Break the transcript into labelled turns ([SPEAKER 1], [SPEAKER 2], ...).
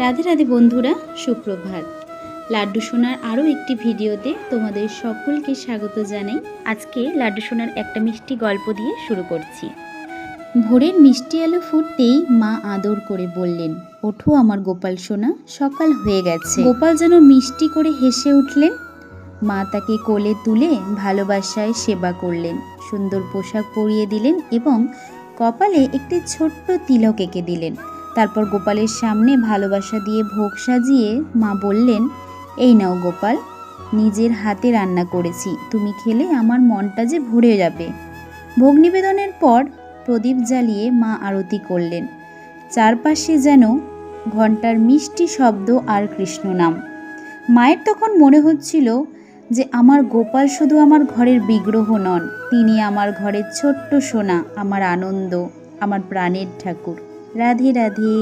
[SPEAKER 1] রাধে রাধে বন্ধুরা, সুপ্রভাত। লাড্ডু সোনার আরও একটি ভিডিওতে তোমাদের সকলকে স্বাগত জানাই। আজকে লাড্ডু সোনার একটা মিষ্টি গল্প দিয়ে শুরু করছি। ভোরের মিষ্টি আলো ফুটতেই মা আদর করে বললেন, ওঠো আমার গোপাল সোনা, সকাল হয়ে গেছে। গোপাল যেন মিষ্টি করে হেসে উঠলেন। মা তাকে কোলে তুলে ভালোবাসায় সেবা করলেন, সুন্দর পোশাক পরিয়ে দিলেন এবং কপালে একটি ছোট্ট তিলক এঁকে দিলেন। তারপর গোপালের সামনে ভালোবাসা দিয়ে ভোগ সাজিয়ে মা বললেন, এই নাও গোপাল, নিজের হাতে রান্না করেছি, তুমি খেলে আমার মনটা যে ভরে যাবে। ভোগ নিবেদনের পর প্রদীপ জ্বালিয়ে মা আরতি করলেন। চারপাশে যেন ঘণ্টার মিষ্টি শব্দ আর কৃষ্ণ নাম। মায়ের তখন মনে হচ্ছিল যে আমার গোপাল শুধু আমার ঘরের বিগ্রহ নন, তিনি আমার ঘরের ছোট্ট সোনা, আমার আনন্দ, আমার প্রাণের ঠাকুর। রাধে রাধে।